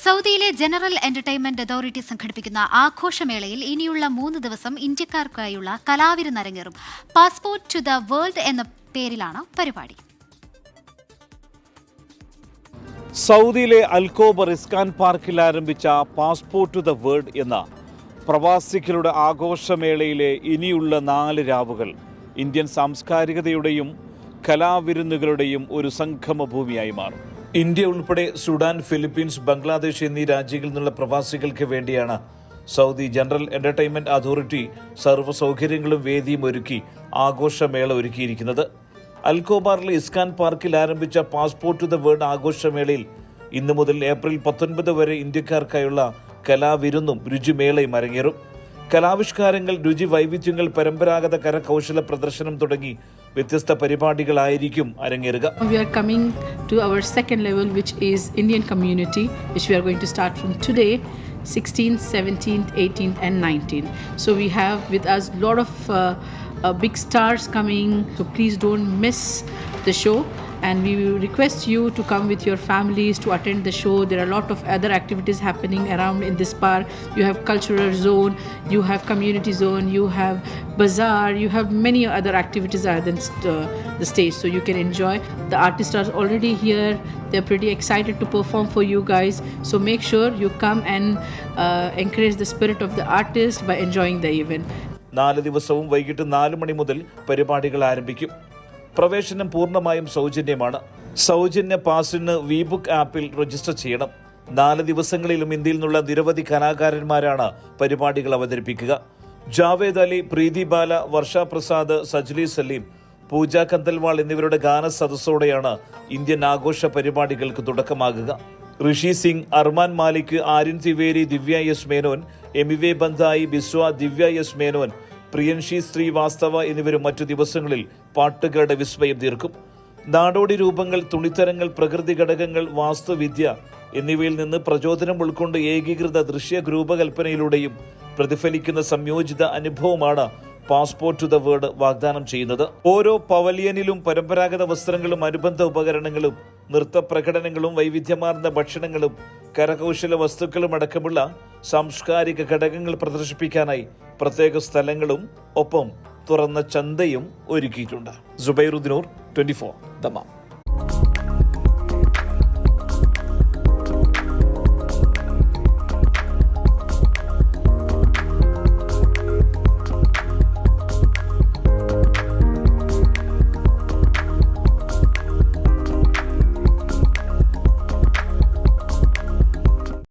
സൗദിയിലെ general entertainment authority സംഘടിപ്പിക്കുന്ന ആഘോഷമേളയിൽ ഇനിയുള്ള 3 ദിവസം ഇന്ത്യക്കാർക്കായുള്ള കലാവിരുന്ന് അരങ്ങേറും. പാസ്പോർട്ട് ടു ദ വേൾഡ് എന്ന പേരിലാണ് പരിപാടി. സൗദിയിലെ അൽകോബർ ഇസ്കാൻ പാർക്കിൽ ആരംഭിച്ച പാസ്പോർട്ട് ടു ദ വേൾഡ് എന്ന പ്രവാസികളുടെ ആഘോഷമേളയിലെ ഇനിയുള്ള 4 രാവുകൾ ഇന്ത്യൻ സാംസ്കാരികതയുടെയും കലാവിരുന്നുകളുടെയും ഒരു സംഗമഭൂമിയായി മാറും. ഇന്ത്യ ഉൾപ്പെടെ സുഡാൻ, ഫിലിപ്പീൻസ്, ബംഗ്ലാദേശ് എന്നീ രാജ്യങ്ങളിൽ നിന്നുള്ള പ്രവാസികൾക്ക് വേണ്ടിയാണ് സൗദി ജനറൽ എന്റർടൈൻമെന്റ് അതോറിറ്റി സർവ്വ സൗകര്യങ്ങളും വേദിയും ഒരുക്കി ആഘോഷമേള ഒരുക്കിയിരിക്കുന്നത്. അൽകോബാറിലെ ഇസ്കാൻ പാർക്കിൽ ആരംഭിച്ച പാസ്പോർട്ട് ടു ദ വേൾഡ് ആഘോഷമേളയിൽ ഇന്നു മുതൽ ഏപ്രിൽ 19 വരെ ഇന്ത്യക്കാർക്കായുള്ള കലാവിരുന്നും രുചിമേളയും അരങ്ങേറും. കലാവിഷ്കാരങ്ങൾ, രുചി വൈവിധ്യങ്ങൾ, പരമ്പരാഗത കരകൗശല പ്രദർശനം തുടങ്ങി വ്യത്യസ്ത പരിപാടികളായിരിക്കും അരങ്ങേറുക. We are coming to our second level, which is Indian community, which we are going to start from today, 16th, 17th, 18th and 19th. So we have with us a lot of big stars coming, so please don't miss the show. And we will request you to come with your families to attend the show. There are a lot of other activities happening around in this park. You have cultural zone, you have community zone, you have bazaar, you have many other activities other than the stage, so you can enjoy. The artists are already here. They're pretty excited to perform for you guys. So make sure you come and encourage the spirit of the artist by enjoying the event. 4 ദിവസവും വൈകിട്ട് 4 മണി മുതൽ പരിപാടികൾ ആരംഭിക്കും. പ്രവേശനം പൂർണ്ണമായും സൗജന്യമാണ്. സൗജന്യ പാസിന് വിബുക്ക് ആപ്പിൽ രജിസ്റ്റർ ചെയ്യണം. 4 ദിവസങ്ങളിലും ഇന്ത്യയിൽ നിന്നുള്ള നിരവധി കലാകാരന്മാരാണ് പരിപാടികൾ അവതരിപ്പിക്കുക. ജാവേദ് അലി, പ്രീതി ബാല, വർഷ പ്രസാദ്, സജ്ലി സലീം, പൂജ കന്തൽവാൾ എന്നിവരുടെ ഗാന സദസ്സോടെയാണ് ഇന്ത്യൻ ആഘോഷ പരിപാടികൾക്ക് തുടക്കമാകുക. ഋഷി സിംഗ്, അർമാൻ മാലിക്, ആര്യൻ തിവേരി, ദിവ്യ എസ് മേനോൻ, എമിവെ ബന്ധായി, ബിസ്വ, ദിവ്യ എസ് മേനോൻ, പ്രിയൻഷി ശ്രീവാസ്തവ എന്നിവരും മറ്റു ദിവസങ്ങളിൽ പാട്ടുകളുടെ വിസ്മയം തീർക്കും. നാടോടി രൂപങ്ങൾ, തുണിത്തരങ്ങൾ, പ്രകൃതി ഘടകങ്ങൾ, വാസ്തുവിദ്യ എന്നിവയിൽ നിന്ന് പ്രചോദനം ഉൾക്കൊണ്ട് ഏകീകൃത ദൃശ്യ രൂപകൽപ്പനയിലൂടെയും പ്രതിഫലിക്കുന്ന സംയോജിത അനുഭവമാണ് പാസ്പോർട്ട് ടു ദ വേൾഡ് വാഗ്ദാനം ചെയ്യുന്നത്. ഓരോ പവലിയനിലും പരമ്പരാഗത വസ്ത്രങ്ങളും അനുബന്ധ ഉപകരണങ്ങളും, നൃത്ത പ്രകടനങ്ങളും, വൈവിധ്യമാർന്ന ഭക്ഷണങ്ങളും, കരകൗശല വസ്തുക്കളും അടക്കമുള്ള സാംസ്കാരിക ഘടകങ്ങൾ പ്രദർശിപ്പിക്കാനായി പ്രത്യേക സ്ഥലങ്ങളും ഒപ്പം തുറന്ന ചന്തയും ഒരുക്കിയിട്ടുണ്ട്. സുബൈറുദ്ദീൻ, 24 ദമാം.